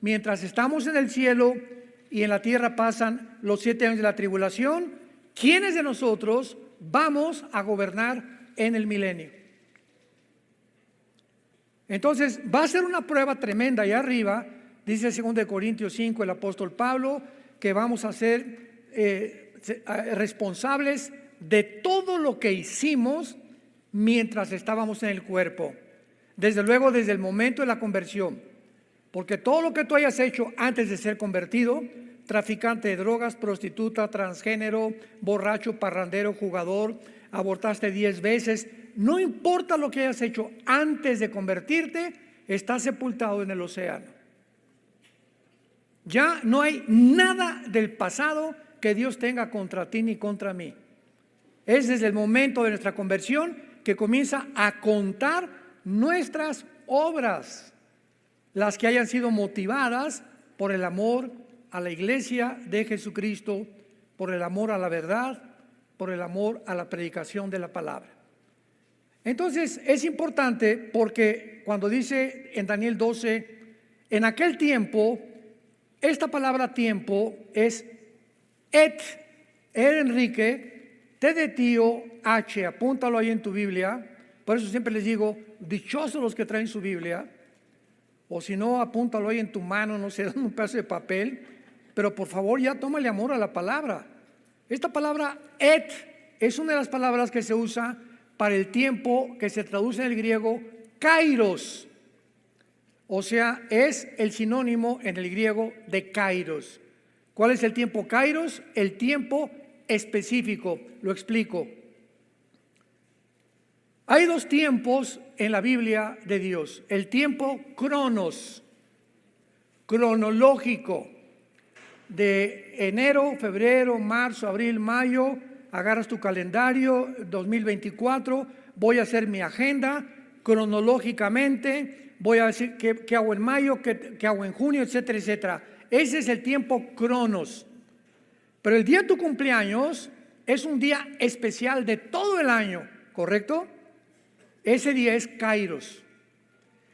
mientras estamos en el cielo y en la tierra pasan los 7 años de la tribulación, ¿quiénes de nosotros vamos a gobernar en el milenio? Entonces va a ser una prueba tremenda allá arriba. Dice 2 Corintios 5 el apóstol Pablo que vamos a ser responsables de todo lo que hicimos mientras estábamos en el cuerpo. Desde luego desde el momento de la conversión, porque todo lo que tú hayas hecho antes de ser convertido, traficante de drogas, prostituta, transgénero, borracho, parrandero, jugador, abortaste 10 veces, no importa lo que hayas hecho antes de convertirte, estás sepultado en el océano. Ya no hay nada del pasado que Dios tenga contra ti ni contra mí. Es desde el momento de nuestra conversión que comienza a contar nuestras obras, las que hayan sido motivadas por el amor a la iglesia de Jesucristo, por el amor a la verdad, por el amor a la predicación de la palabra. Entonces es importante porque cuando dice en Daniel 12, en aquel tiempo, esta palabra tiempo es Enrique, T de tío, H, apúntalo ahí en tu Biblia. Por eso siempre les digo, dichosos los que traen su Biblia, o si no, apúntalo ahí en tu mano, no sé, un pedazo de papel, pero por favor ya tómale amor a la palabra. Esta palabra es una de las palabras que se usa para el tiempo, que se traduce en el griego kairos, o sea, es el sinónimo en el griego de kairos. ¿Cuál es el tiempo kairos? El tiempo específico. Lo explico. Hay 2 tiempos en la Biblia de Dios. El tiempo cronos, cronológico, de enero, febrero, marzo, abril, mayo. Agarras tu calendario 2024, voy a hacer mi agenda cronológicamente, voy a decir qué hago en mayo, qué hago en junio, etcétera, etcétera. Ese es el tiempo cronos. Pero el día de tu cumpleaños es un día especial de todo el año, ¿correcto? Ese día es kairos.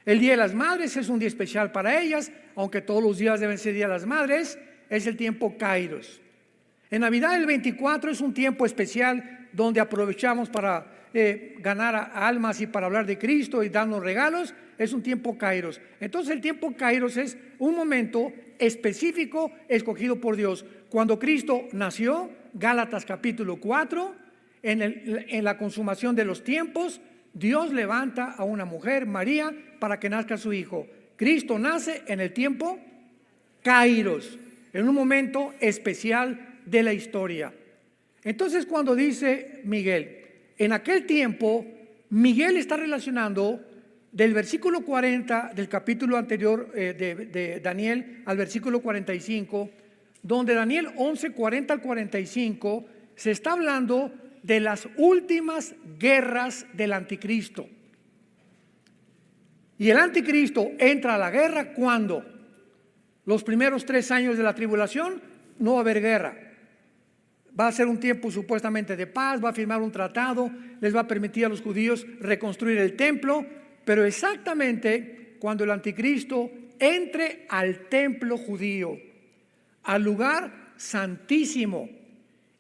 El Día de las Madres es un día especial para ellas, aunque todos los días deben ser Día de las Madres, es el tiempo kairos. En Navidad el 24 es un tiempo especial donde aprovechamos para ganar almas y para hablar de Cristo y darnos regalos. Es un tiempo kairos. Entonces el tiempo kairos es un momento específico escogido por Dios. Cuando Cristo nació, Gálatas capítulo 4, en la consumación de los tiempos, Dios levanta a una mujer, María, para que nazca su hijo. Cristo nace en el tiempo kairos, en un momento especial de la historia. Entonces cuando dice Miguel, en aquel tiempo, Miguel está relacionando del versículo 40 del capítulo anterior de Daniel al versículo 45, donde Daniel 11, 40 al 45 se está hablando de las últimas guerras del anticristo. Y el anticristo entra a la guerra cuando los primeros 3 años de la tribulación no va a haber guerra. Va a ser un tiempo supuestamente de paz, va a firmar un tratado, les va a permitir a los judíos reconstruir el templo, pero exactamente cuando el anticristo entre al templo judío, al lugar santísimo,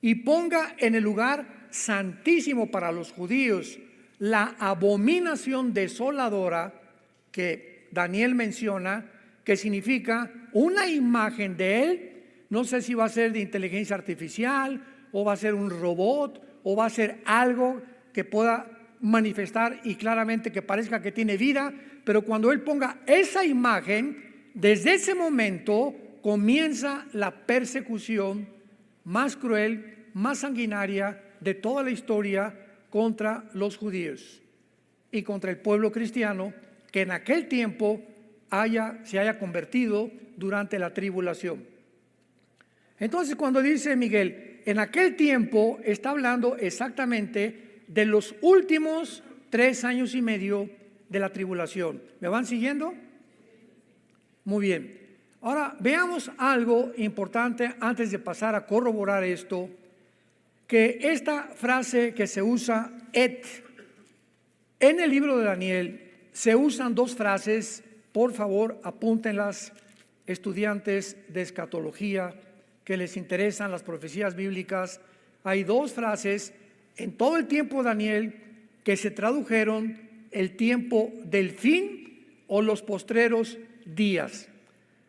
y ponga en el lugar santísimo para los judíos la abominación desoladora que Daniel menciona, que significa una imagen de él. No sé si va a ser de inteligencia artificial o va a ser un robot o va a ser algo que pueda manifestar y claramente que parezca que tiene vida, pero cuando él ponga esa imagen, desde ese momento comienza la persecución más cruel, más sanguinaria de toda la historia contra los judíos y contra el pueblo cristiano que en aquel tiempo se haya convertido durante la tribulación. Entonces cuando dice Miguel, en aquel tiempo está hablando exactamente de los últimos 3 años y medio de la tribulación. ¿Me van siguiendo? Muy bien. Ahora veamos algo importante antes de pasar a corroborar esto, que esta frase que se usa en el libro de Daniel, se usan 2 frases por favor, apúntenlas, estudiantes de escatología que les interesan las profecías bíblicas. Hay dos frases en todo el tiempo de Daniel que se tradujeron el tiempo del fin o los postreros días.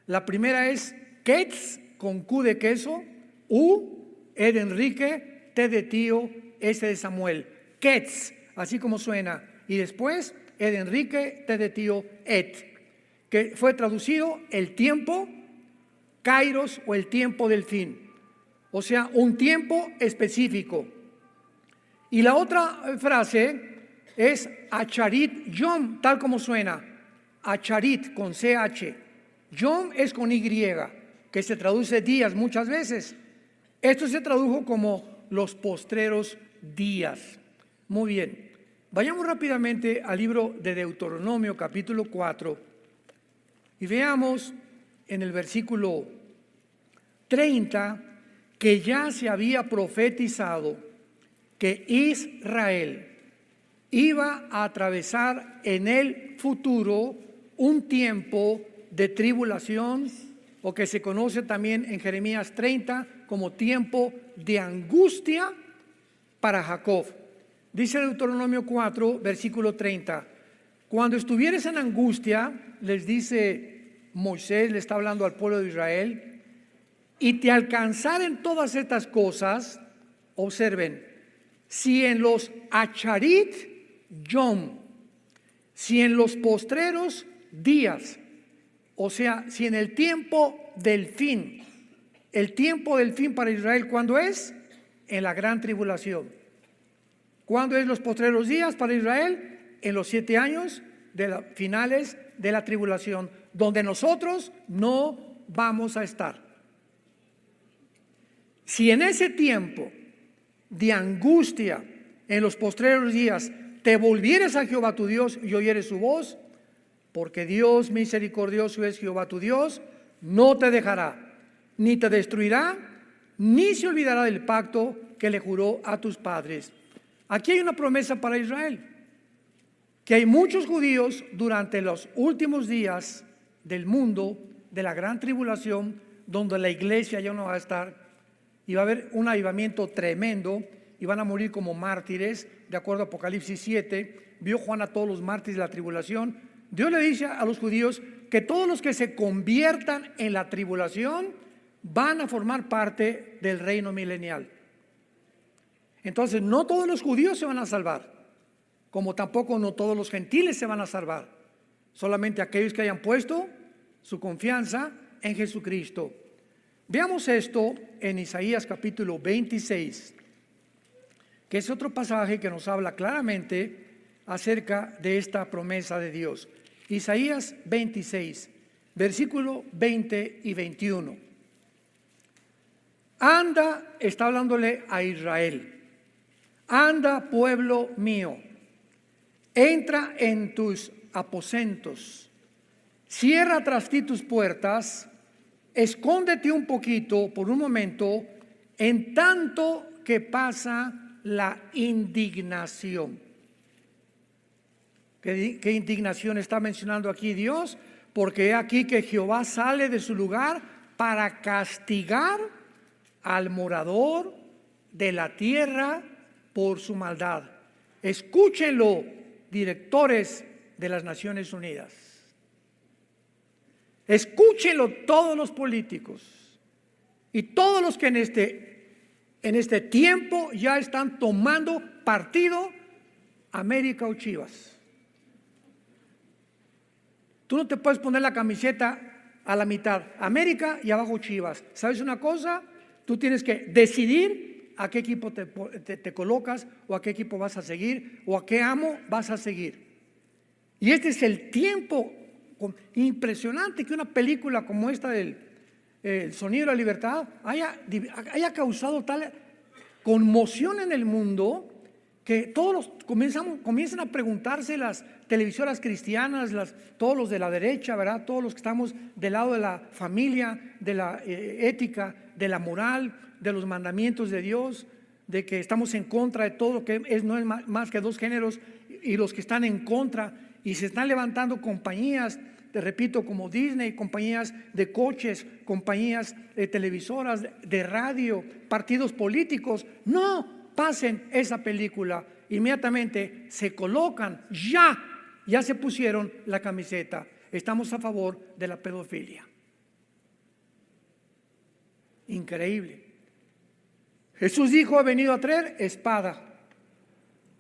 La primera es Ketz, con Q de queso, U, E de Enrique, T de tío, S de Samuel. Ketz, así como suena. Y después, E de Enrique, T de tío, Et, que fue traducido el tiempo, Kairos, o el tiempo del fin. O sea, un tiempo específico. Y la otra frase es Acharit Yom, tal como suena. Acharit con CH. Yom es con Y, que se traduce días muchas veces. Esto se tradujo como los postreros días. Muy bien. Vayamos rápidamente al libro de Deuteronomio, capítulo 4, y veamos en el versículo 30 que ya se había profetizado que Israel iba a atravesar en el futuro un tiempo de tribulación, o que se conoce también en Jeremías 30 como tiempo de angustia para Jacob. Dice Deuteronomio 4, versículo 30, cuando estuvieres en angustia, les dice Moisés, le está hablando al pueblo de Israel, y te alcanzaren todas estas cosas, observen, si en los Acharit Yom, si en los postreros días, o sea, si en el tiempo del fin, el tiempo del fin para Israel, ¿cuándo es? En la gran tribulación. ¿Cuándo es los postreros días para Israel? En los 7 años de las finales de la tribulación, donde nosotros no vamos a estar. Si en ese tiempo de angustia, en los postreros días, te volvieres a Jehová tu Dios y oyeres su voz, porque Dios misericordioso es Jehová tu Dios, no te dejará, ni te destruirá, ni se olvidará del pacto que le juró a tus padres. Aquí hay una promesa para Israel, que hay muchos judíos durante los últimos días del mundo, de la gran tribulación, donde la iglesia ya no va a estar, y va a haber un avivamiento tremendo, y van a morir como mártires, de acuerdo a Apocalipsis 7, vio Juan a todos los mártires de la tribulación. Dios le dice a los judíos que todos los que se conviertan en la tribulación van a formar parte del reino milenial. Entonces, no todos los judíos se van a salvar, como tampoco no todos los gentiles se van a salvar, solamente aquellos que hayan puesto su confianza en Jesucristo. Veamos esto en Isaías capítulo 26, que es otro pasaje que nos habla claramente acerca de esta promesa de Dios. Isaías 26, versículo 20 y 21. Anda, está hablándole a Israel. Anda, pueblo mío, entra en tus aposentos, cierra tras ti tus puertas, escóndete un poquito por un momento, en tanto que pasa la indignación. ¿Qué indignación está mencionando aquí Dios? Porque aquí que Jehová sale de su lugar para castigar al morador de la tierra por su maldad. Escúchenlo, directores de las Naciones Unidas. Escúchenlo todos los políticos y todos los que en este tiempo ya están tomando partido, América o Chivas. Tú no te puedes poner la camiseta a la mitad, América y abajo Chivas. ¿Sabes una cosa? Tú tienes que decidir a qué equipo te colocas, o a qué equipo vas a seguir, o a qué amo vas a seguir. Y este es el tiempo impresionante que una película como esta del El Sonido de la Libertad haya causado tal conmoción en el mundo, que todos comienzan a preguntarse, las televisoras cristianas, todos los de la derecha, ¿verdad? Todos los que estamos del lado de la familia, de la ética, de la moral, de los mandamientos de Dios, de que estamos en contra de todo lo que no es más que dos géneros, y los que están en contra, y se están levantando compañías te repito, como Disney, compañías de coches, compañías televisoras, de radio, partidos políticos. No pasen esa película. Inmediatamente se colocan, ya se pusieron la camiseta. Estamos a favor de la pedofilia. Increíble. Jesús dijo: he venido a traer espada.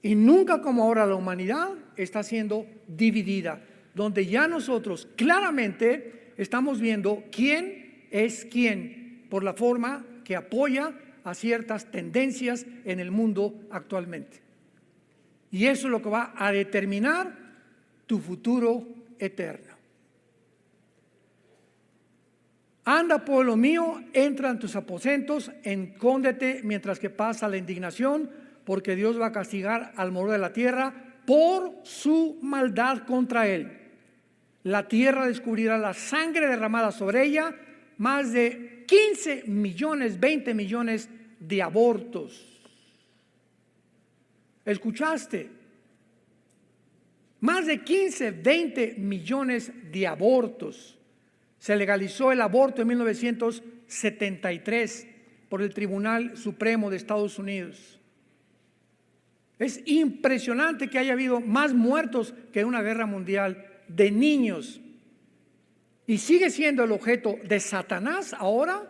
Y nunca como ahora la humanidad está siendo dividida, donde ya nosotros claramente estamos viendo quién es quién por la forma que apoya a ciertas tendencias en el mundo actualmente. Y eso es lo que va a determinar tu futuro eterno. Anda, pueblo mío, entra en tus aposentos, escóndete mientras que pasa la indignación, porque Dios va a castigar al morador de la tierra por su maldad contra él. La tierra descubrirá la sangre derramada sobre ella, más de 15 millones, 20 millones de abortos. ¿Escuchaste? Más de 15, 20 millones de abortos. Se legalizó el aborto en 1973 por el Tribunal Supremo de Estados Unidos. Es impresionante que haya habido más muertos que en una guerra mundial de niños. Y sigue siendo el objeto de Satanás ahora,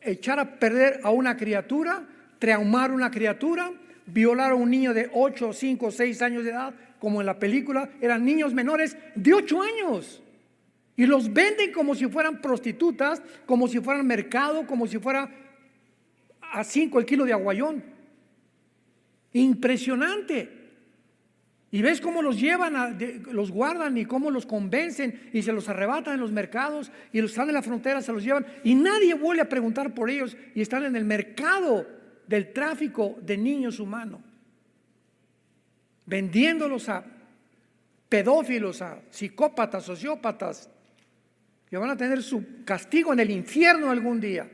echar a perder a una criatura, traumar a una criatura, violar a un niño de 8, 5, 6 años de edad, como en la película. Eran niños menores de 8 años. Y los venden como si fueran prostitutas, como si fueran mercado, como si fuera a 5 el kilo de aguayón. Impresionante. Y ves cómo los llevan, los guardan y cómo los convencen y se los arrebatan en los mercados y los están en la frontera, se los llevan y nadie vuelve a preguntar por ellos y están en el mercado del tráfico de niños humanos, vendiéndolos a pedófilos, a psicópatas, sociópatas, que van a tener su castigo en el infierno algún día,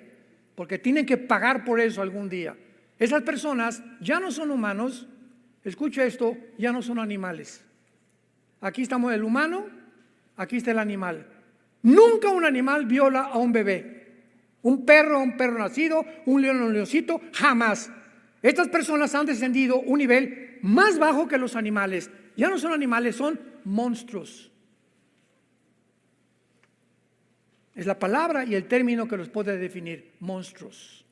porque tienen que pagar por eso algún día. Esas personas ya no son humanos, escucha esto, ya no son animales. Aquí estamos el humano, aquí está el animal. Nunca un animal viola a un bebé, un perro nacido, un león a un leoncito, jamás. Estas personas han descendido un nivel más bajo que los animales. Ya no son animales, son monstruos. Es la palabra y el término que los puede definir, monstruos.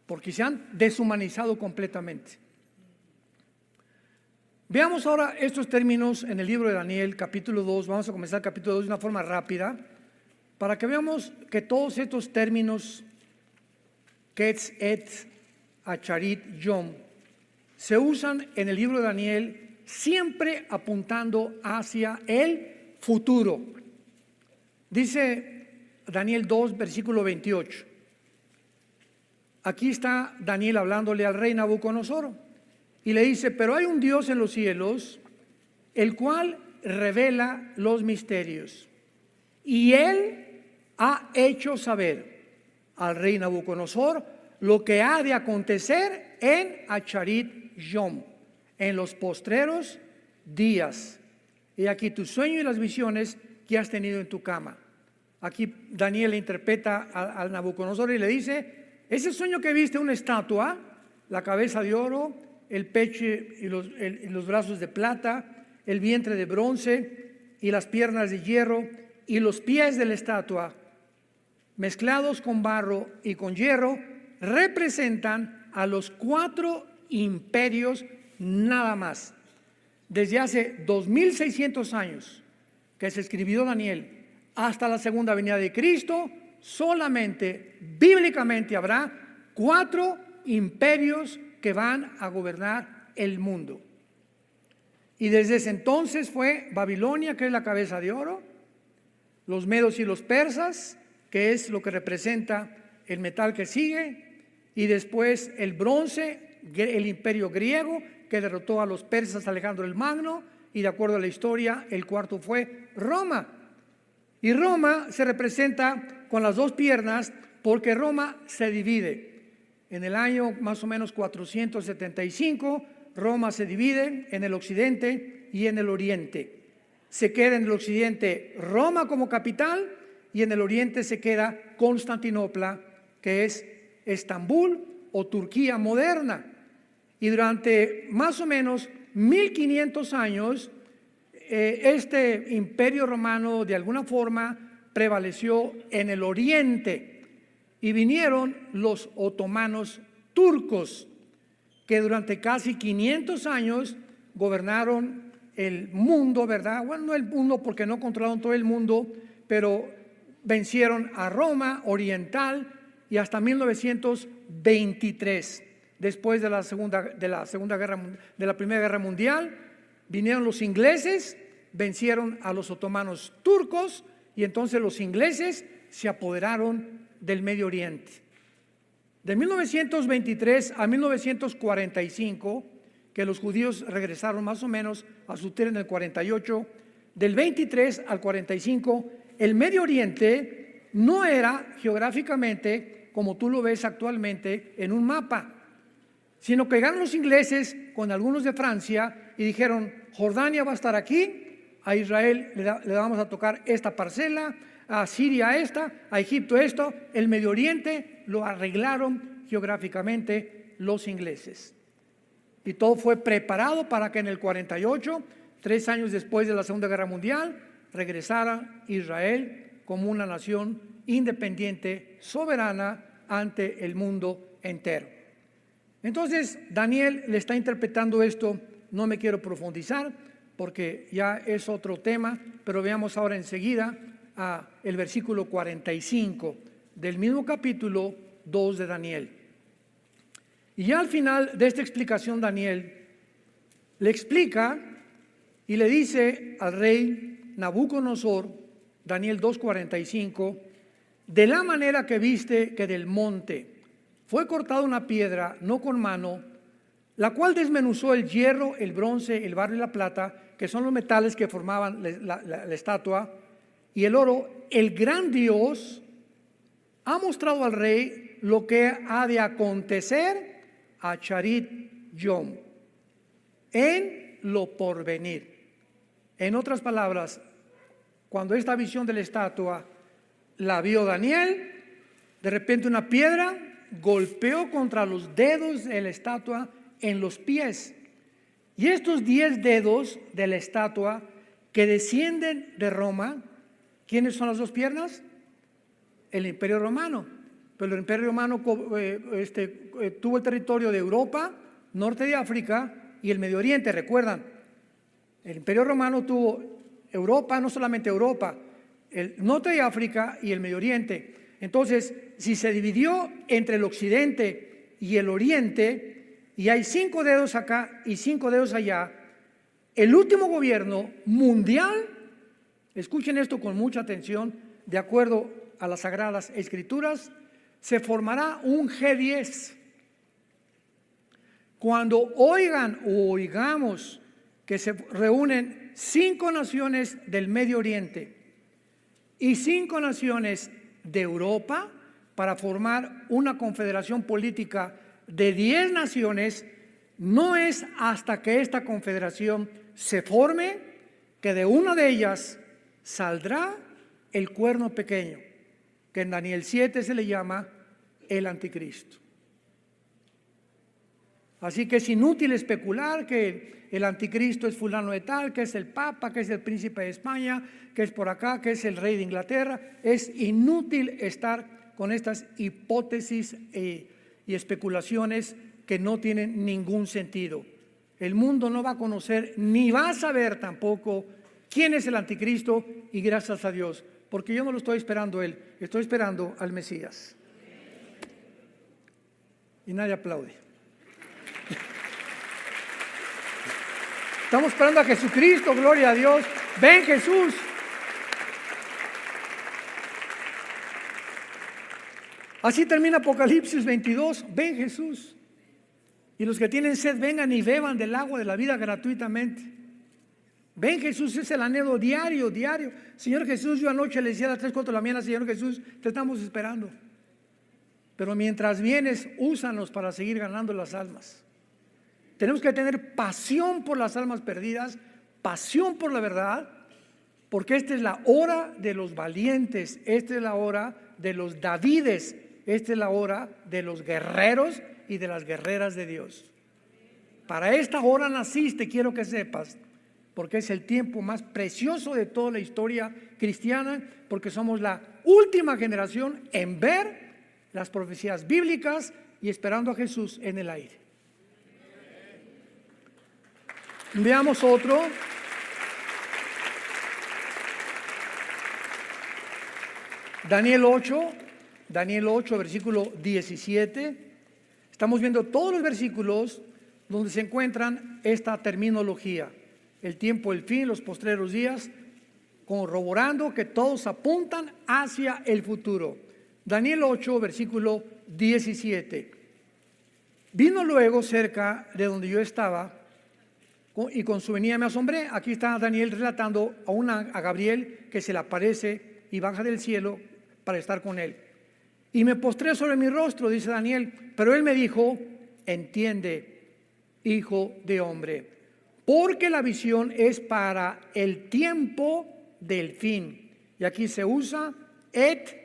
Porque se han deshumanizado completamente. Veamos ahora estos términos en el libro de Daniel, capítulo 2. Vamos a comenzar el capítulo 2 de una forma rápida, para que veamos que todos estos términos, Ketz, Et, Acharit, Yom, se usan en el libro de Daniel siempre apuntando hacia el futuro. Dice Daniel 2, versículo 28. Aquí está Daniel hablándole al rey Nabucodonosor y le dice: pero hay un Dios en los cielos, el cual revela los misterios, y él ha hecho saber al rey Nabucodonosor lo que ha de acontecer en Acharit Yom, en los postreros días. Y aquí tu sueño y las visiones que has tenido en tu cama. Aquí Daniel le interpreta al Nabucodonosor y le dice: ese sueño que viste, una estatua, la cabeza de oro, el pecho y los brazos de plata, el vientre de bronce y las piernas de hierro y los pies de la estatua, mezclados con barro y con hierro, representan a los 4 imperios nada más. Desde hace 2600 años que se escribió Daniel hasta la segunda venida de Cristo, solamente bíblicamente habrá 4 imperios que van a gobernar el mundo. Y desde ese entonces fue Babilonia, que es la cabeza de oro, los medos y los persas, que es lo que representa el metal que sigue, y después el bronce, el imperio griego, que derrotó a los persas, Alejandro el Magno, y de acuerdo a la historia, el cuarto fue Roma. Y Roma se representa con las 2 piernas porque Roma se divide. En el año más o menos 475, Roma se divide en el occidente y en el oriente. se queda en el occidente Roma como capital y en el oriente se queda Constantinopla, que es Estambul o Turquía moderna. Y durante más o menos 1500 años, este imperio romano de alguna forma prevaleció en el oriente y vinieron los otomanos turcos, que durante casi 500 años gobernaron el mundo, ¿verdad? Bueno, no el mundo porque no controlaron todo el mundo, pero vencieron a Roma oriental y hasta 1923, después de la Primera Guerra Mundial, vinieron los ingleses, vencieron a los otomanos turcos y entonces los ingleses se apoderaron del Medio Oriente. De 1923 a 1945, que los judíos regresaron más o menos a su tierra en el 48, del 23 al 45, el Medio Oriente no era geográficamente como tú lo ves actualmente en un mapa, sino que llegaron los ingleses con algunos de Francia y dijeron: Jordania va a estar aquí, a Israel le vamos a tocar esta parcela, a Siria esta, a Egipto esto. El Medio Oriente lo arreglaron geográficamente los ingleses. Y todo fue preparado para que en el 48, 3 años después de la Segunda Guerra Mundial, regresara Israel como una nación independiente, soberana ante el mundo entero. Entonces Daniel le está interpretando esto. No me quiero profundizar porque ya es otro tema, pero veamos ahora enseguida el versículo 45 del mismo capítulo 2 de Daniel. Y ya al final de esta explicación, Daniel le explica y le dice al rey Nabucodonosor, Daniel 2:45, de la manera que viste que del monte fue cortada una piedra, no con mano, la cual desmenuzó el hierro, el bronce, el barro y la plata, que son los metales que formaban la estatua, y el oro, el gran Dios ha mostrado al rey lo que ha de acontecer a Charit Yom en lo porvenir. En otras palabras, cuando esta visión de la estatua la vio Daniel, de repente una piedra golpeó contra los dedos de la estatua en los pies. Y estos 10 dedos de la estatua que descienden de Roma, ¿quiénes son las dos piernas? El Imperio Romano. Pero el Imperio Romano tuvo el territorio de Europa, norte de África y el Medio Oriente. Recuerdan, el Imperio Romano tuvo Europa, no solamente Europa, el norte de África y el Medio Oriente. Entonces, si se dividió entre el occidente y el oriente, y hay 5 dedos acá y 5 dedos allá, el último gobierno mundial, escuchen esto con mucha atención, de acuerdo a las Sagradas Escrituras, se formará un G10. Cuando oigamos que se reúnen 5 naciones del Medio Oriente y 5 naciones de Europa para formar una confederación política de 10 naciones, no es hasta que esta confederación se forme que de una de ellas saldrá el cuerno pequeño, que en Daniel 7 se le llama el anticristo. Así que es inútil especular que el anticristo es fulano de tal, que es el papa, que es el príncipe de España, que es por acá, que es el rey de Inglaterra. Es inútil estar con estas hipótesis y especulaciones que no tienen ningún sentido. El mundo no va a conocer ni va a saber tampoco quién es el anticristo, y gracias a Dios, porque yo no lo estoy esperando a él, estoy esperando al Mesías. Y nadie aplaude. Estamos esperando a Jesucristo, gloria a Dios. Ven Jesús. Así termina Apocalipsis 22. Ven Jesús. Y los que tienen sed vengan y beban del agua de la vida gratuitamente. Ven Jesús, es el anhelo diario. Señor Jesús, yo anoche le decía a las 3, 4 de la mañana: Señor Jesús, te estamos esperando. Pero mientras vienes, úsanos para seguir ganando las almas. Tenemos que tener pasión por las almas perdidas, pasión por la verdad, porque esta es la hora de los valientes, esta es la hora de los Davides, esta es la hora de los guerreros y de las guerreras de Dios. Para esta hora naciste, quiero que sepas, porque es el tiempo más precioso de toda la historia cristiana, porque somos la última generación en ver las profecías bíblicas y esperando a Jesús en el aire. Veamos otro. Daniel 8, versículo 17. Estamos viendo todos los versículos donde se encuentran esta terminología: el tiempo, el fin, los postreros días, corroborando que todos apuntan hacia el futuro. Daniel 8, versículo 17. Vino luego cerca de donde yo estaba, y con su venida me asombré. Aquí está Daniel relatando a Gabriel que se le aparece y baja del cielo para estar con él. Y me postré sobre mi rostro, dice Daniel, pero él me dijo: entiende, hijo de hombre, porque la visión es para el tiempo del fin. Y aquí se usa et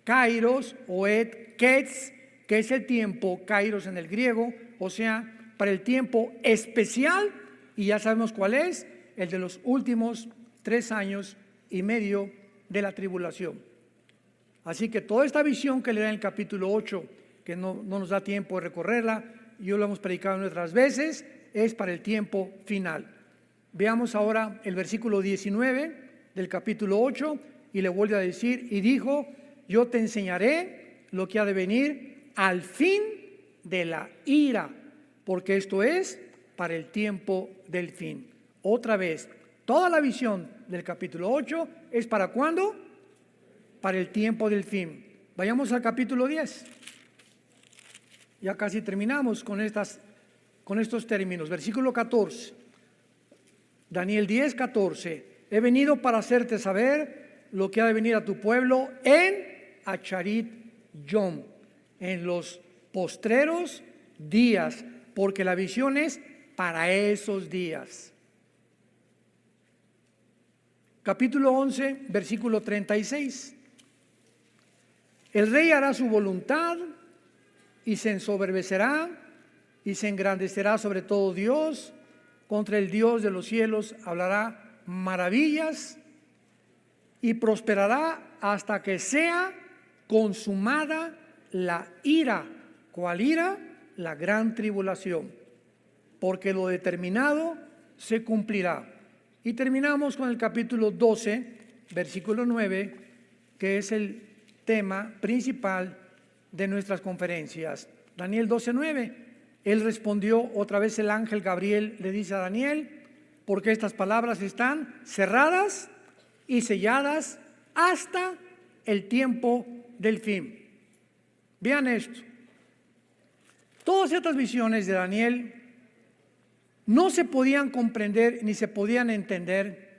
kairos o et ketz, que es el tiempo, kairos en el griego, o sea, para el tiempo especial, y ya sabemos cuál es, el de los últimos 3 años y medio de la tribulación. Así que toda esta visión que le da en el capítulo 8, que no nos da tiempo de recorrerla, yo lo hemos predicado en otras veces, es para el tiempo final. Veamos ahora el versículo 19 del capítulo 8, y le vuelve a decir: y dijo, yo te enseñaré lo que ha de venir al fin de la ira, porque esto es para el tiempo del fin. Otra vez, toda la visión del capítulo 8 es para ¿cuándo? Para el tiempo del fin. Vayamos al capítulo 10. Ya casi terminamos con estos términos. Versículo 14. Daniel 10, 14. He venido para hacerte saber lo que ha de venir a tu pueblo en Acharit Yom, en los postreros días, porque la visión es para esos días. Capítulo 11, versículo 36. El rey hará su voluntad y se ensoberbecerá y se engrandecerá sobre todo Dios. Contra el Dios de los cielos hablará maravillas y prosperará hasta que sea consumada la ira. ¿Cuál ira? La gran tribulación, porque lo determinado se cumplirá. Y terminamos con el capítulo 12, versículo 9, que es el tema principal de nuestras conferencias. Daniel 12, 9. Él respondió, otra vez el ángel Gabriel le dice a Daniel: porque estas palabras están cerradas y selladas hasta el tiempo del fin. Vean esto. Todas estas visiones de Daniel no se podían comprender ni se podían entender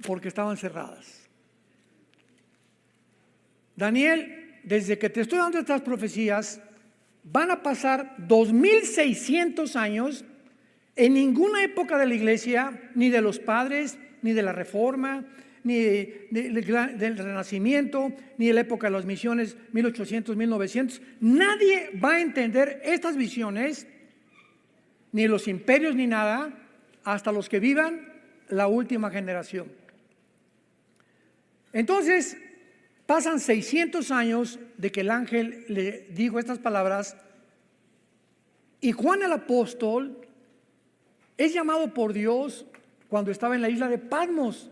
porque estaban cerradas. Daniel, desde que te estoy dando estas profecías, van a pasar 2600 años. En ninguna época de la iglesia, ni de los padres, ni de la Reforma, ni del Renacimiento, ni de la época de las misiones 1800, 1900, nadie va a entender estas visiones, ni los imperios ni nada, hasta los que vivan la última generación. Entonces pasan 600 años de que el ángel le dijo estas palabras, y Juan el apóstol es llamado por Dios cuando estaba en la isla de Patmos.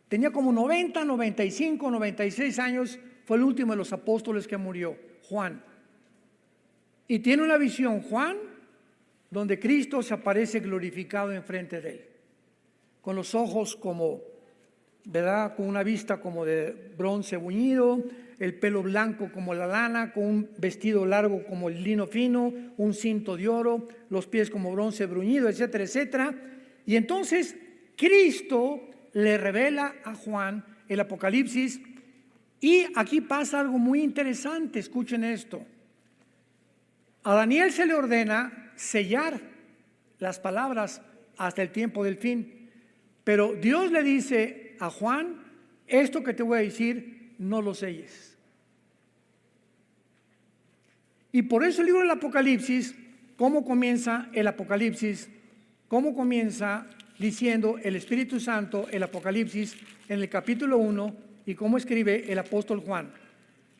Tenía como 90, 95, 96 años. Fue el último de los apóstoles que murió, Juan. Y tiene una visión, Juan, donde Cristo se aparece glorificado enfrente de él, con los ojos como, ¿verdad?, con una vista como de bronce bruñido, el pelo blanco como la lana, con un vestido largo como el lino fino, un cinto de oro, los pies como bronce bruñido, etcétera, etcétera. Y entonces Cristo le revela a Juan el Apocalipsis, y aquí pasa algo muy interesante. Escuchen esto. A Daniel se le ordena sellar las palabras hasta el tiempo del fin, Pero Dios le dice a Juan, esto que te voy a decir, no lo selles. Y por eso el libro del Apocalipsis, ¿cómo comienza el Apocalipsis? ¿Cómo comienza diciendo el Espíritu Santo, el Apocalipsis, en el capítulo 1, y cómo escribe el apóstol Juan?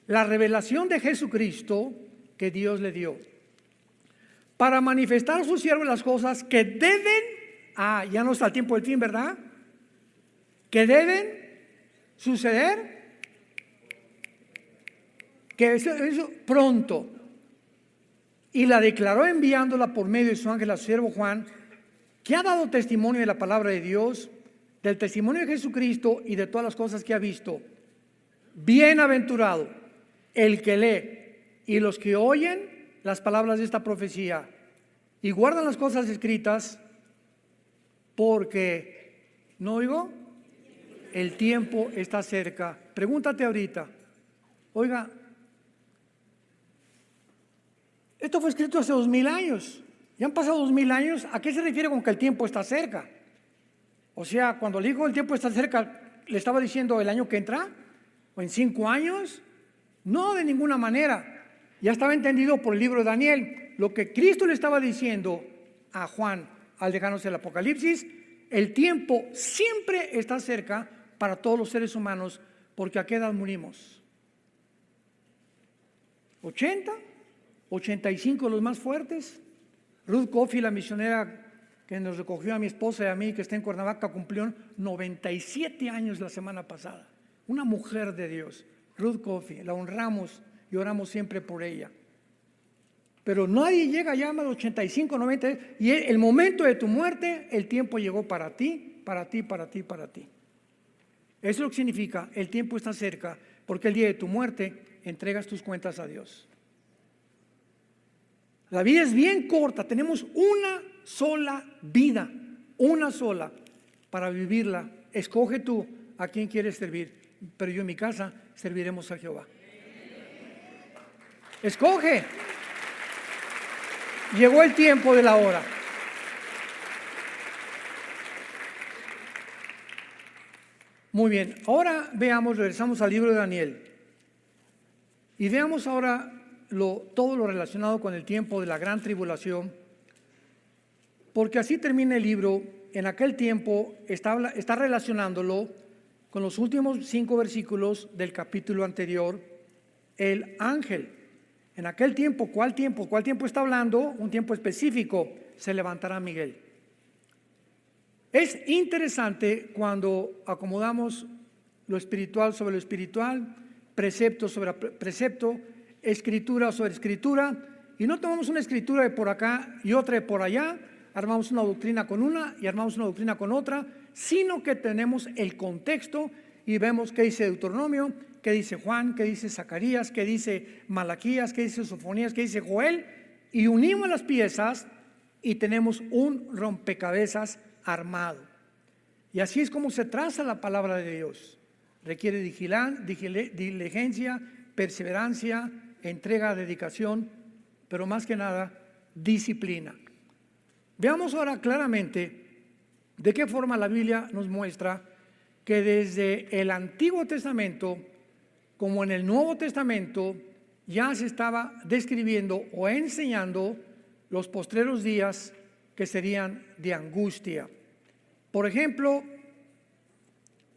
La revelación de Jesucristo que Dios le dio para manifestar a sus siervos las cosas que deben, ya no está el tiempo del fin, ¿verdad? Que deben suceder, que eso pronto. Y la declaró enviándola por medio de su ángel a su siervo Juan, que ha dado testimonio de la palabra de Dios, del testimonio de Jesucristo y de todas las cosas que ha visto. Bienaventurado el que lee y los que oyen las palabras de esta profecía y guardan las cosas escritas, porque, ¿no oigo? El tiempo está cerca. Pregúntate ahorita, oiga, esto fue escrito hace 2000 años. Ya han pasado 2000 años. ¿A qué se refiere con que el tiempo está cerca? O sea, cuando le dijo el tiempo está cerca, ¿le estaba diciendo el año que entra? ¿O en 5 años? No, de ninguna manera. Ya estaba entendido por el libro de Daniel. Lo que Cristo le estaba diciendo a Juan al dejarnos el Apocalipsis, el tiempo siempre está cerca para todos los seres humanos, porque ¿a qué edad morimos? ¿80? ¿85 los más fuertes? Ruth Coffey, la misionera que nos recogió a mi esposa y a mí, que está en Cuernavaca, cumplió 97 años la semana pasada. Una mujer de Dios, Ruth Coffey, la honramos y oramos siempre por ella. Pero nadie llega ya a más de 85, 90, y el momento de tu muerte, el tiempo llegó para ti, para ti, para ti, para ti. Eso es lo que significa, el tiempo está cerca, porque el día de tu muerte entregas tus cuentas a Dios. La vida es bien corta, tenemos una sola vida, una sola, para vivirla. Escoge tú a quién quieres servir, pero yo en mi casa serviremos a Jehová. Escoge. Llegó el tiempo de la hora. Muy bien, ahora veamos, regresamos al libro de Daniel y veamos ahora todo lo relacionado con el tiempo de la gran tribulación, porque así termina el libro. En aquel tiempo está relacionándolo con los últimos 5 versículos del capítulo anterior. El ángel, en aquel tiempo, ¿cuál tiempo? ¿Cuál tiempo está hablando? Un tiempo específico, se levantará Miguel. Es interesante cuando acomodamos lo espiritual sobre lo espiritual, precepto sobre precepto, escritura sobre escritura, y no tomamos una escritura de por acá y otra de por allá, armamos una doctrina con una y armamos una doctrina con otra, sino que tenemos el contexto y vemos qué dice Deuteronomio, qué dice Juan, qué dice Zacarías, qué dice Malaquías, qué dice Sofonías, qué dice Joel, y unimos las piezas y tenemos un rompecabezas armado. Y así es como se traza la palabra de Dios. Requiere diligencia, perseverancia, entrega, dedicación, pero más que nada, disciplina. Veamos ahora claramente de qué forma la Biblia nos muestra que desde el Antiguo Testamento como en el Nuevo Testamento ya se estaba describiendo o enseñando los postreros días que serían de angustia. Por ejemplo,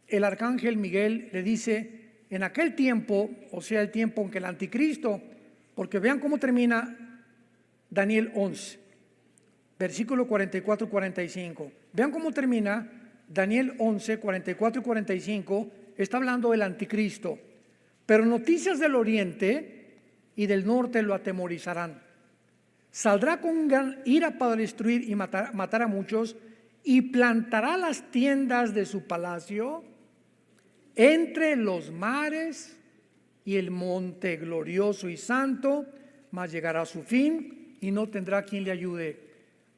el arcángel Miguel le dice, en aquel tiempo, o sea, el tiempo en que el anticristo, porque vean cómo termina Daniel 11, versículo 44 y 45. Vean cómo termina Daniel 11, 44 y 45, está hablando del anticristo. Pero noticias del oriente y del norte lo atemorizarán. Saldrá con gran ira para destruir y matar a muchos, y plantará las tiendas de su palacio entre los mares y el monte glorioso y santo, mas llegará a su fin y no tendrá quien le ayude.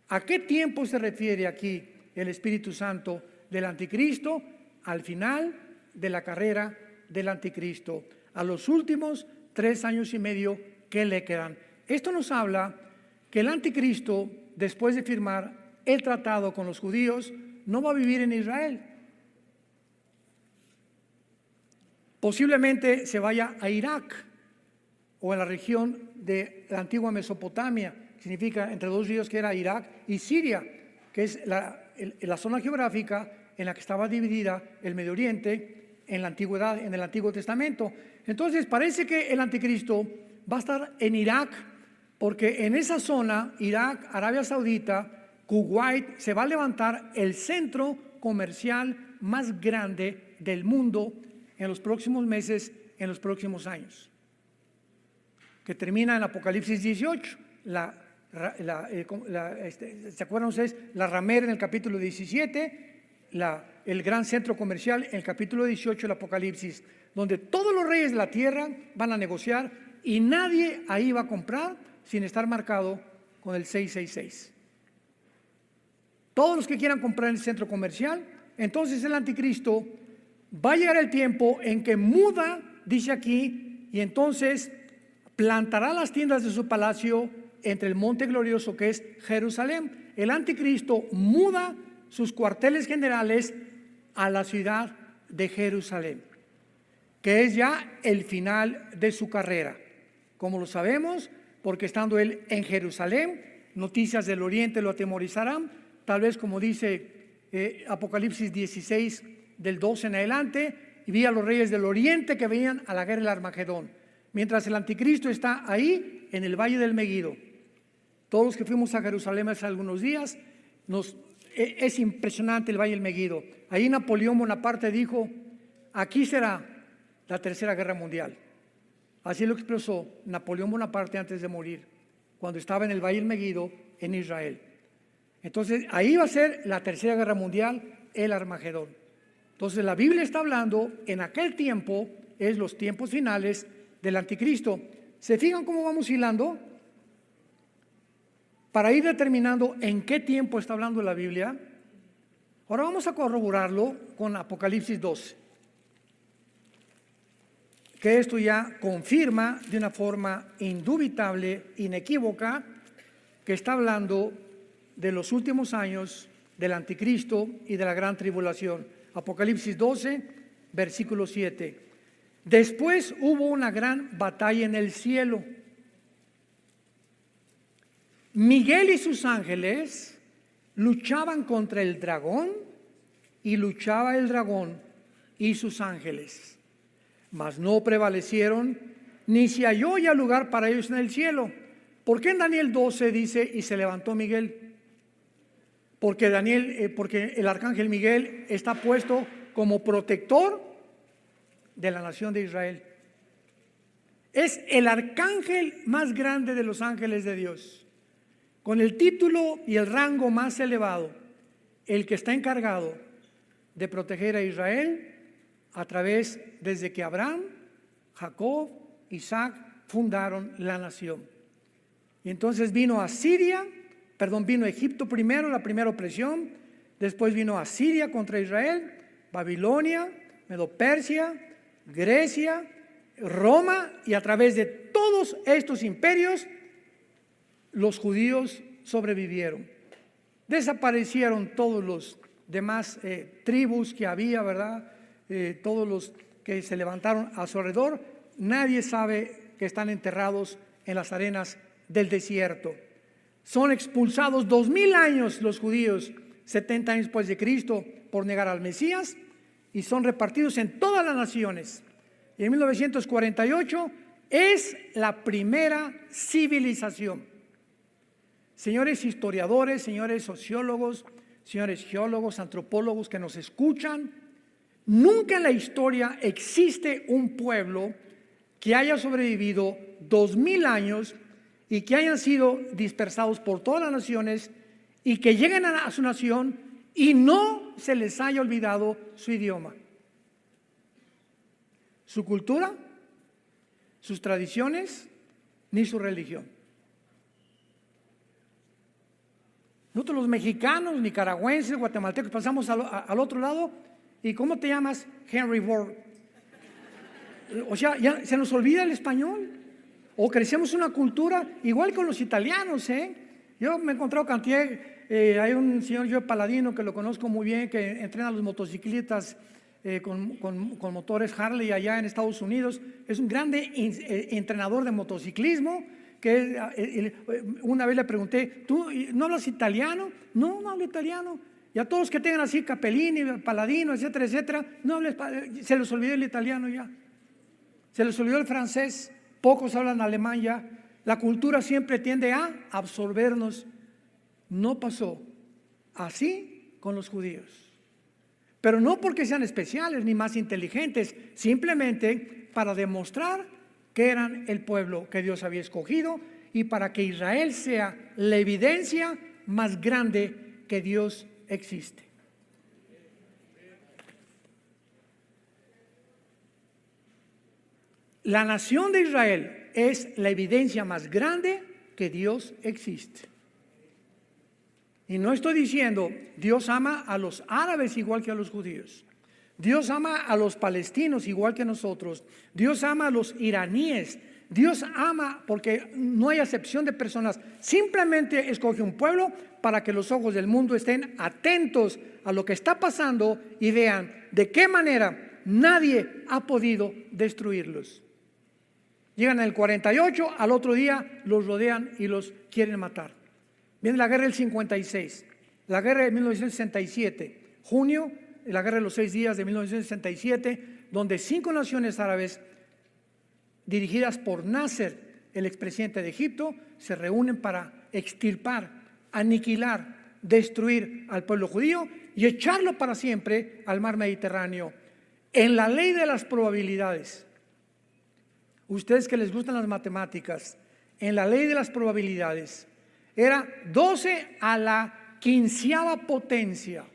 ¿A qué tiempo se refiere aquí el Espíritu Santo del anticristo? Al final de la carrera del anticristo, a los últimos 3 años y medio que le quedan. Esto nos habla que el anticristo, después de firmar el tratado con los judíos, no va a vivir en Israel. Posiblemente se vaya a Irak o a la región de la antigua Mesopotamia, que significa entre dos ríos, que era Irak y Siria, que es la zona geográfica en la que estaba dividida el Medio Oriente en la antigüedad, en el Antiguo Testamento. Entonces parece que el anticristo va a estar en Irak, porque en esa zona, Irak, Arabia Saudita, Kuwait, se va a levantar el centro comercial más grande del mundo en los próximos meses, en los próximos años, que termina en Apocalipsis 18, ¿se acuerdan ustedes? La ramera en el capítulo 17, el gran centro comercial en el capítulo 18 del Apocalipsis, donde todos los reyes de la tierra van a negociar y nadie ahí va a comprar sin estar marcado con el 666. Todos los que quieran comprar en el centro comercial, entonces el anticristo va a llegar el tiempo en que muda, dice aquí, y entonces plantará las tiendas de su palacio entre el monte glorioso que es Jerusalén. El anticristo muda sus cuarteles generales a la ciudad de Jerusalén, que es ya el final de su carrera. Como lo sabemos, porque estando él en Jerusalén, noticias del oriente lo atemorizarán, tal vez como dice Apocalipsis 16, del 12 en adelante, y vi a los reyes del oriente que venían a la guerra del Armagedón, mientras el anticristo está ahí en el valle del Meguido. Todos los que fuimos a Jerusalén hace algunos días, es impresionante el valle del Meguido. Ahí Napoleón Bonaparte dijo: aquí será la tercera guerra mundial. Así lo expresó Napoleón Bonaparte antes de morir, cuando estaba en el valle del Meguido en Israel. Entonces ahí va a ser la tercera guerra mundial, el Armagedón. Entonces la Biblia está hablando en aquel tiempo, es los tiempos finales del anticristo. ¿Se fijan cómo vamos hilando? Para ir determinando en qué tiempo está hablando la Biblia. Ahora vamos a corroborarlo con Apocalipsis 12, que esto ya confirma de una forma indubitable, inequívoca, que está hablando de los últimos años del anticristo y de la gran tribulación. Apocalipsis 12, versículo 7. Después hubo una gran batalla en el cielo. Miguel y sus ángeles luchaban contra el dragón, y luchaba el dragón y sus ángeles, mas no prevalecieron, ni se halló ya lugar para ellos en el cielo. ¿Por qué en Daniel 12 dice: y se levantó Miguel? Porque el arcángel Miguel está puesto como protector de la nación de Israel. Es el arcángel más grande de los ángeles de Dios, con el título y el rango más elevado, el que está encargado de proteger a Israel a través, desde que Abraham, Jacob, Isaac fundaron la nación. Y entonces vino Egipto primero, la primera opresión, después vino Asiria contra Israel, Babilonia, Medo-Persia, Grecia, Roma, y a través de todos estos imperios los judíos sobrevivieron. Desaparecieron todos los demás tribus que había, ¿verdad? Todos los que se levantaron a su alrededor, nadie sabe que están enterrados en las arenas del desierto. Son expulsados 2000 años los judíos, 70 años después de Cristo, por negar al Mesías, y son repartidos en todas las naciones. Y en 1948 es la primera civilización. Señores historiadores, señores sociólogos, señores geólogos, antropólogos que nos escuchan, nunca en la historia existe un pueblo que haya sobrevivido 2000 años y que hayan sido dispersados por todas las naciones y que lleguen a su nación y no se les haya olvidado su idioma, su cultura, sus tradiciones, ni su religión. Nosotros los mexicanos, nicaragüenses, guatemaltecos, pasamos al otro lado y ¿cómo te llamas? Henry Ford. O sea, ya se nos olvida el español. O crecemos una cultura igual con los italianos, ¿eh? Yo me he encontrado cantidad Hay un señor Joe Paladino que lo conozco muy bien, que entrena a los motociclistas con motores Harley allá en Estados Unidos. Es un grande entrenador de motociclismo. Una vez le pregunté, ¿tú no hablas italiano? No, no hablo italiano. Y a todos que tengan así Capellini, Paladino, etcétera, etcétera, no hables, se les olvidó el italiano ya. Se les olvidó el francés, pocos hablan alemán ya. La cultura siempre tiende a absorbernos. No pasó así con los judíos. Pero no porque sean especiales ni más inteligentes, simplemente para demostrar que eran el pueblo que Dios había escogido y para que Israel sea la evidencia más grande que Dios existe. La nación de Israel es la evidencia más grande que Dios existe. Y no estoy diciendo, Dios ama a los árabes igual que a los judíos. Dios ama a los palestinos igual que nosotros. Dios ama a los iraníes. Dios ama porque no hay acepción de personas. Simplemente escoge un pueblo para que los ojos del mundo estén atentos a lo que está pasando y vean de qué manera nadie ha podido destruirlos. Llegan en el 48, al otro día los rodean y los quieren matar. Viene la guerra del 56, la guerra de 1967, junio, la guerra de los 6 días de 1967, donde 5 naciones árabes dirigidas por Nasser, el expresidente de Egipto, se reúnen para extirpar, aniquilar, destruir al pueblo judío y echarlo para siempre al mar Mediterráneo. En la ley de las probabilidades, ustedes que les gustan las matemáticas, en la ley de las probabilidades, era 12 a la 15ª potencia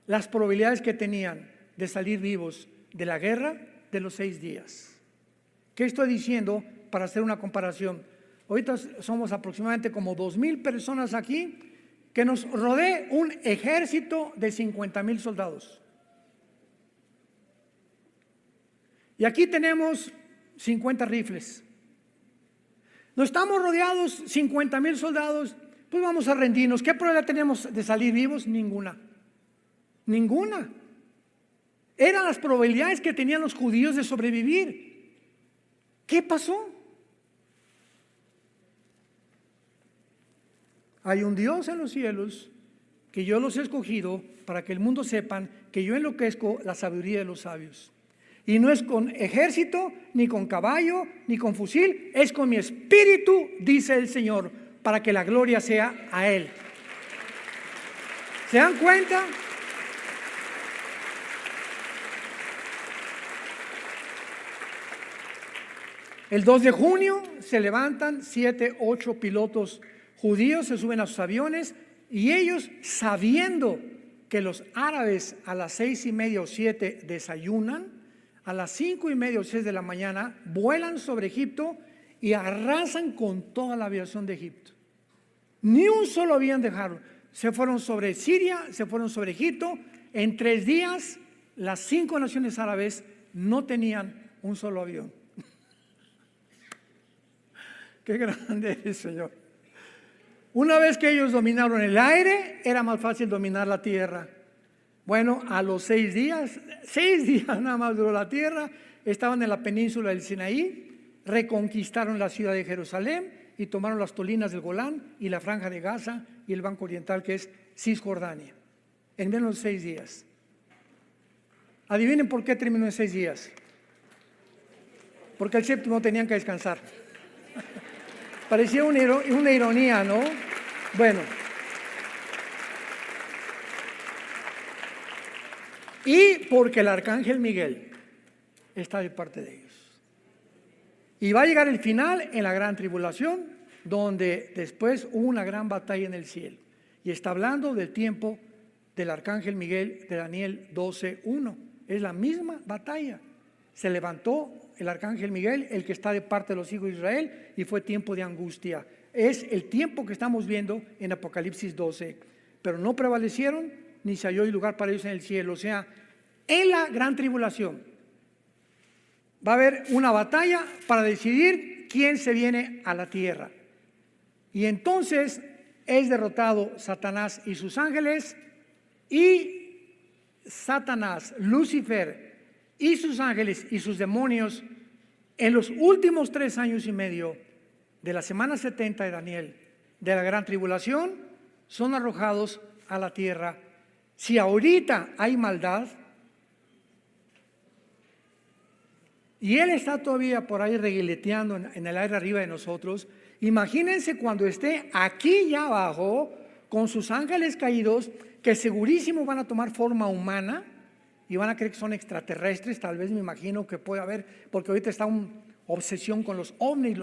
las probabilidades que tenían de salir vivos de la guerra de los 6 días. ¿Qué estoy diciendo para hacer una comparación? Ahorita somos aproximadamente como 2,000 personas aquí, que nos rodee un ejército de 50,000 soldados. Y aquí tenemos 50 rifles. No estamos rodeados 50,000 soldados, pues vamos a rendirnos. ¿Qué probabilidad tenemos de salir vivos? Ninguna. Ninguna. Eran las probabilidades que tenían los judíos de sobrevivir. ¿Qué pasó? Hay un Dios en los cielos que yo los he escogido para que el mundo sepan que yo enloquezco la sabiduría de los sabios. Y no es con ejército, ni con caballo, ni con fusil, es con mi espíritu, dice el Señor, para que la gloria sea a Él. ¿Se dan cuenta? El 2 de junio se levantan 7, 8 pilotos judíos, se suben a sus aviones y ellos, sabiendo que los árabes a las 6:30 o 7 desayunan, a las 5:30 o 6 de la mañana vuelan sobre Egipto y arrasan con toda la aviación de Egipto. Ni un solo avión dejaron. Se fueron sobre Siria, se fueron sobre Egipto. En 3 días, las 5 naciones árabes no tenían un solo avión. Qué grande es, Señor. Una vez que ellos dominaron el aire, era más fácil dominar la tierra. Bueno, a los 6 días nada más duró la tierra, estaban en la península del Sinaí, reconquistaron la ciudad de Jerusalén y tomaron las colinas del Golán y la franja de Gaza y el banco oriental que es Cisjordania, en menos de 6 días. Adivinen por qué terminó en 6 días. Porque el séptimo tenían que descansar. Parecía una ironía, ¿no? Bueno. Y porque el arcángel Miguel está de parte de ellos. Y va a llegar el final en la gran tribulación, donde después hubo una gran batalla en el cielo. Y está hablando del tiempo del arcángel Miguel de Daniel 12:1. Es la misma batalla. Se levantó el arcángel Miguel, el que está de parte de los hijos de Israel, y fue tiempo de angustia. Es el tiempo que estamos viendo en Apocalipsis 12. Pero no prevalecieron, ni se halló lugar para ellos en el cielo. O sea, en la gran tribulación va a haber una batalla para decidir quién se viene a la tierra. Y entonces es derrotado Satanás y sus ángeles, y Satanás, Lucifer y sus ángeles y sus demonios en los últimos 3 años y medio de la semana 70 de Daniel, de la gran tribulación, son arrojados a la tierra. Si ahorita hay maldad y él está todavía por ahí reguileteando en el aire arriba de nosotros, imagínense cuando esté aquí ya abajo con sus ángeles caídos, que segurísimo van a tomar forma humana y van a creer que son extraterrestres. Tal vez me imagino que puede haber, porque ahorita está una obsesión con los ovnis,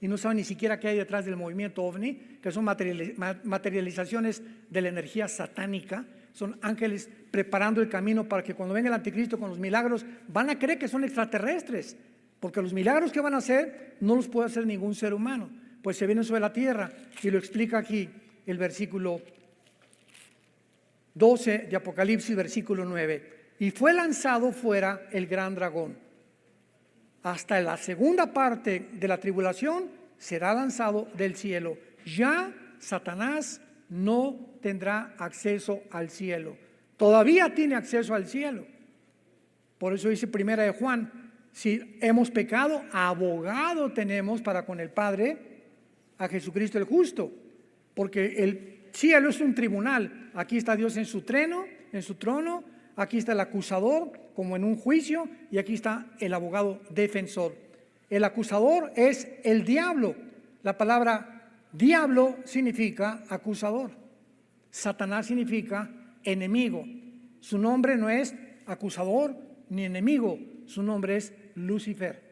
y no saben ni siquiera qué hay detrás del movimiento ovni, que son materializaciones de la energía satánica. Son ángeles preparando el camino para que cuando venga el anticristo con los milagros, van a creer que son extraterrestres, porque los milagros que van a hacer no los puede hacer ningún ser humano, pues se vienen sobre la tierra, y lo explica aquí el versículo 12 de Apocalipsis, versículo 9. Y fue lanzado fuera el gran dragón. Hasta la segunda parte de la tribulación será lanzado del cielo. Ya Satanás no tendrá acceso al cielo. Todavía tiene acceso al cielo. Por eso dice primera de Juan, si hemos pecado, abogado tenemos para con el Padre, a Jesucristo el justo. Porque el cielo es un tribunal. Aquí está Dios en su trono, aquí está el acusador como en un juicio, y aquí está el abogado defensor. El acusador es el diablo. La palabra diablo significa acusador. Satanás significa enemigo. Su nombre no es acusador ni enemigo, su nombre es Lucifer.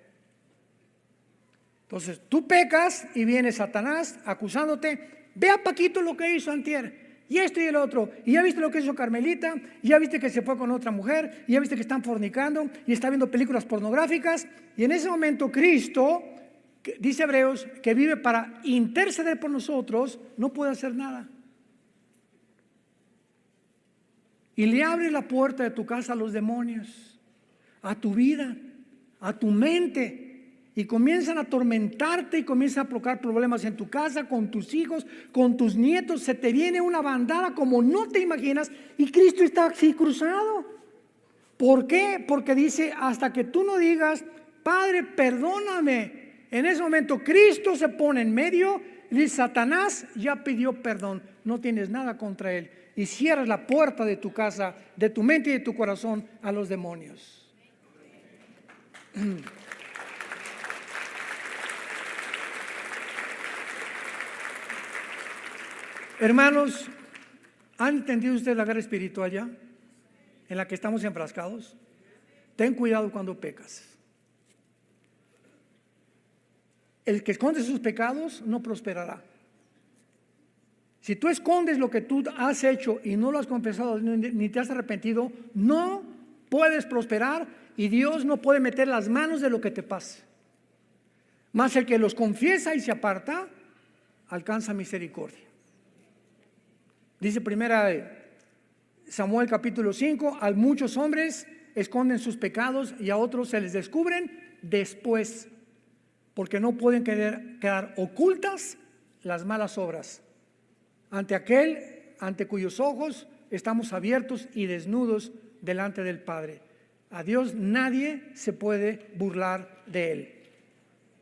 Entonces tú pecas y viene Satanás acusándote. Ve a Paquito lo que hizo antier, y esto y el otro, y ya viste lo que hizo Carmelita, y ya viste que se fue con otra mujer, y ya viste que están fornicando, y está viendo películas pornográficas. Y en ese momento Cristo, dice Hebreos, que vive para interceder por nosotros, no puede hacer nada. Y le abre la puerta de tu casa a los demonios, a tu vida, a tu mente, y comienzan a atormentarte y comienzan a provocar problemas en tu casa, con tus hijos, con tus nietos. Se te viene una bandada como no te imaginas, y Cristo está así cruzado. ¿Por qué? Porque dice, hasta que tú no digas, Padre, perdóname. En ese momento Cristo se pone en medio y dice, Satanás ya pidió perdón, no tienes nada contra él. Y cierras la puerta de tu casa, de tu mente y de tu corazón a los demonios. Hermanos, ¿han entendido ustedes la guerra espiritual ya? En la que estamos enfrascados. Ten cuidado cuando pecas. El que esconde sus pecados no prosperará. Si tú escondes lo que tú has hecho y no lo has confesado ni te has arrepentido, no puedes prosperar, y Dios no puede meter las manos de lo que te pase. Mas el que los confiesa y se aparta, alcanza misericordia. Dice primera Samuel capítulo 5, a muchos hombres esconden sus pecados y a otros se les descubren después, porque no pueden quedar ocultas las malas obras ante aquel ante cuyos ojos estamos abiertos y desnudos delante del Padre. A Dios nadie se puede burlar de él.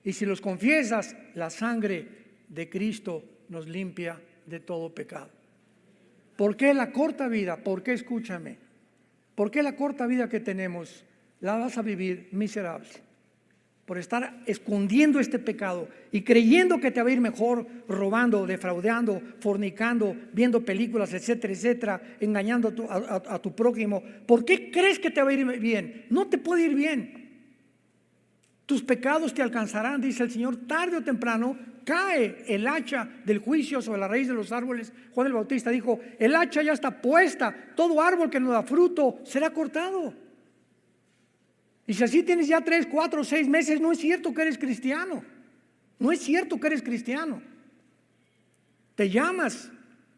Y si los confiesas, la sangre de Cristo nos limpia de todo pecado. ¿Por qué la corta vida? ¿Por qué, escúchame? ¿Por qué la corta vida que tenemos la vas a vivir miserable? Por estar escondiendo este pecado y creyendo que te va a ir mejor robando, defraudando, fornicando, viendo películas, etcétera, etcétera, engañando a tu prójimo. ¿Por qué crees que te va a ir bien? No te puede ir bien. Tus pecados te alcanzarán, dice el Señor, tarde o temprano cae el hacha del juicio sobre la raíz de los árboles. Juan el Bautista dijo, el hacha ya está puesta, todo árbol que no da fruto será cortado. Y si así tienes ya 3, 4, 6 meses, no es cierto que eres cristiano. No es cierto que eres cristiano. Te llamas,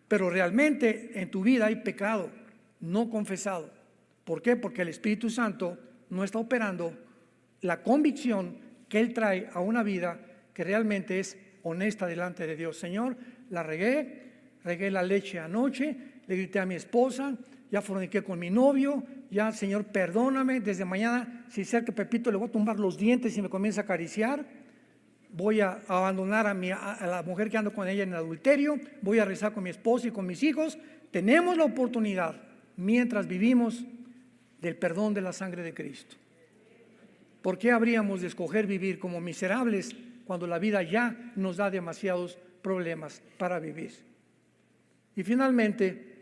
pero realmente en tu vida hay pecado no confesado. ¿Por qué? Porque el Espíritu Santo no está operando la convicción que Él trae a una vida que realmente es honesta delante de Dios. Señor, la regué la leche anoche, le grité a mi esposa, ya forniqué con mi novio, ya Señor perdóname, desde mañana si cerca Pepito le voy a tumbar los dientes y me comienza a acariciar, voy a abandonar a la mujer que ando con ella en el adulterio, voy a rezar con mi esposa y con mis hijos. Tenemos la oportunidad, mientras vivimos, del perdón de la sangre de Cristo. ¿Por qué habríamos de escoger vivir como miserables cuando la vida ya nos da demasiados problemas para vivir? Y finalmente,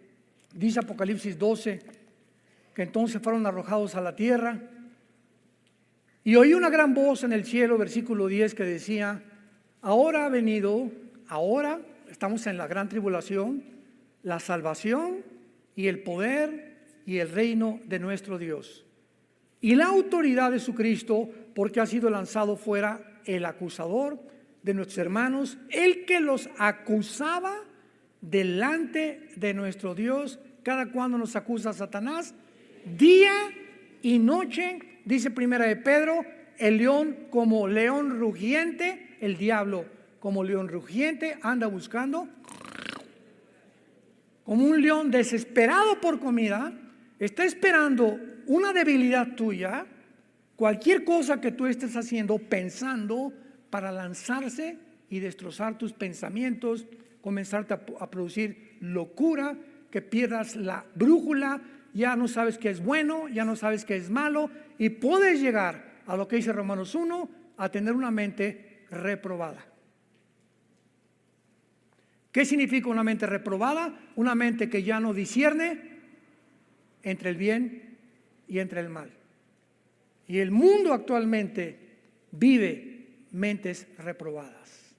dice Apocalipsis 12, que entonces fueron arrojados a la tierra, y oí una gran voz en el cielo, versículo 10, que decía: ahora ha venido, ahora estamos en la gran tribulación, la salvación y el poder y el reino de nuestro Dios y la autoridad de su Cristo, porque ha sido lanzado fuera el acusador de nuestros hermanos, el que los acusaba delante de nuestro Dios. Cada cuando nos acusa Satanás, día y noche. Dice primera de Pedro, el león como león rugiente, el diablo como león rugiente anda buscando, como un león desesperado por comida, está esperando una debilidad tuya, cualquier cosa que tú estés haciendo, pensando, para lanzarse y destrozar tus pensamientos, comenzarte a producir locura, que pierdas la brújula, ya no sabes qué es bueno, ya no sabes qué es malo, y puedes llegar a lo que dice Romanos 1, a tener una mente reprobada. ¿Qué significa una mente reprobada? Una mente que ya no discierne entre el bien y entre el mal. Y el mundo actualmente vive mentes reprobadas.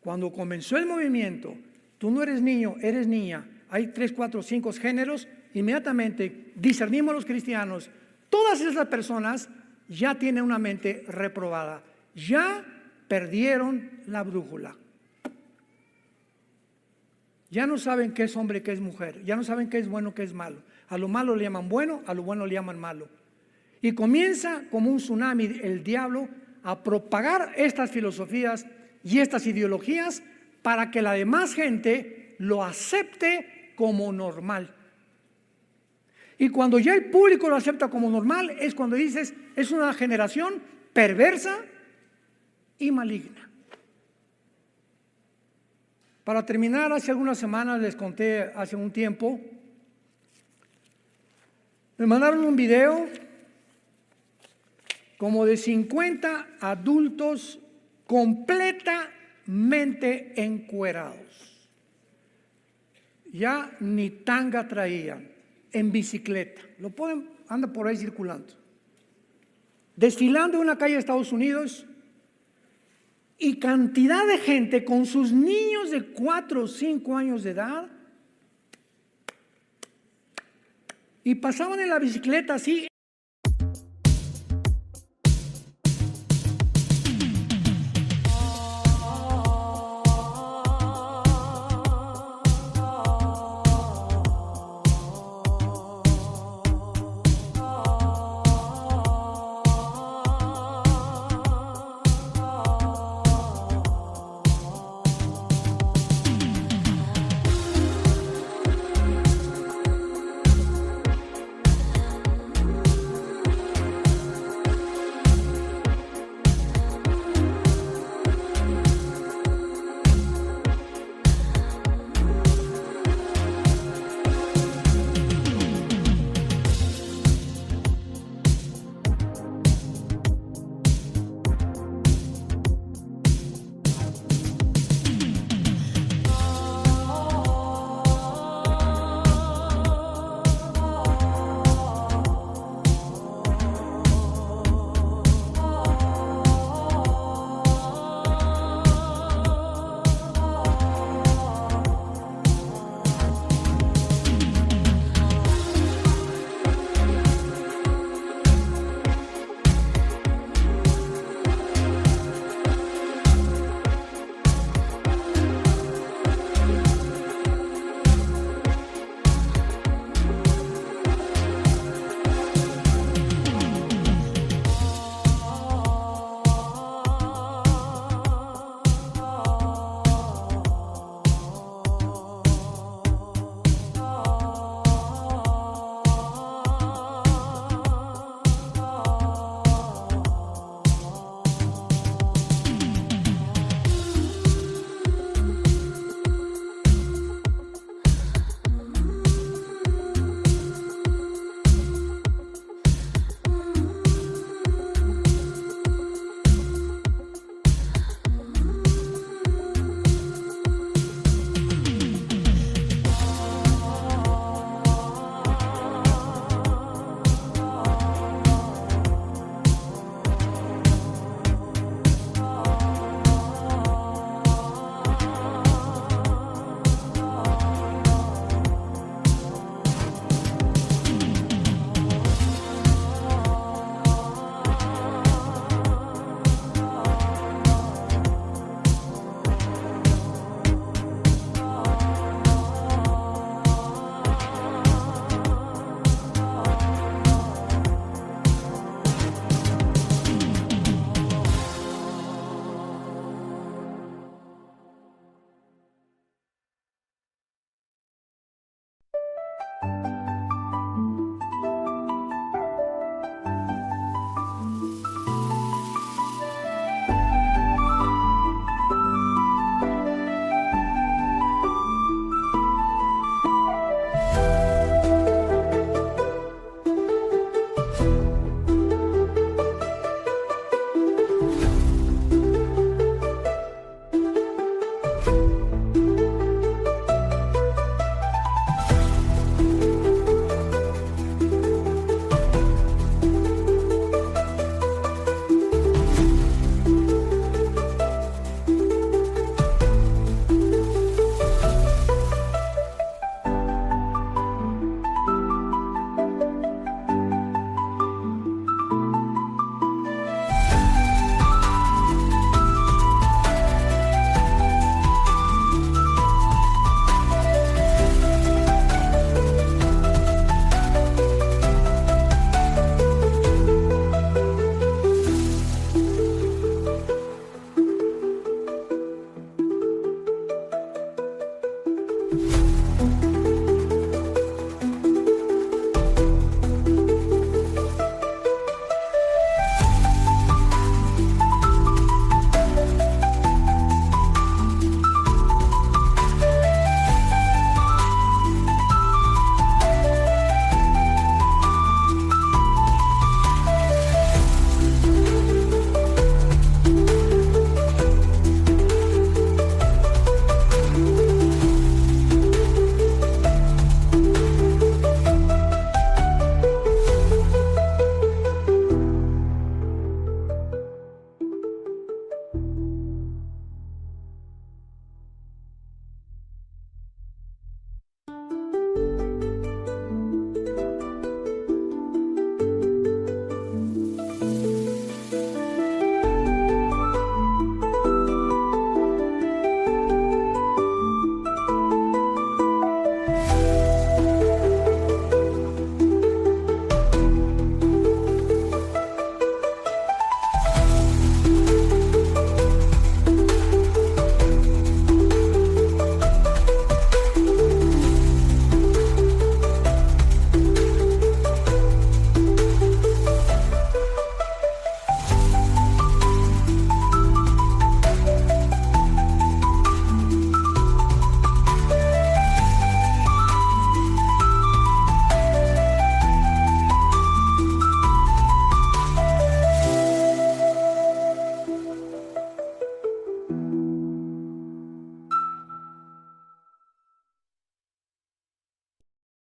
Cuando comenzó el movimiento, tú no eres niño, eres niña, hay 3, 4, 5 géneros, inmediatamente discernimos los cristianos, todas esas personas ya tienen una mente reprobada, ya perdieron la brújula. Ya no saben qué es hombre, qué es mujer, ya no saben qué es bueno, qué es malo. A lo malo le llaman bueno, a lo bueno le llaman malo. Y comienza como un tsunami el diablo a propagar estas filosofías y estas ideologías para que la demás gente lo acepte como normal. Y cuando ya el público lo acepta como normal, es cuando dices, es una generación perversa y maligna. Para terminar, hace algunas semanas les conté, hace un tiempo, me mandaron un video como de 50 adultos completamente encuerados. Ya ni tanga traían, en bicicleta. Lo pueden, anda por ahí circulando. Desfilando en una calle de Estados Unidos, y cantidad de gente con sus niños de 4 o 5 años de edad, y pasaban en la bicicleta así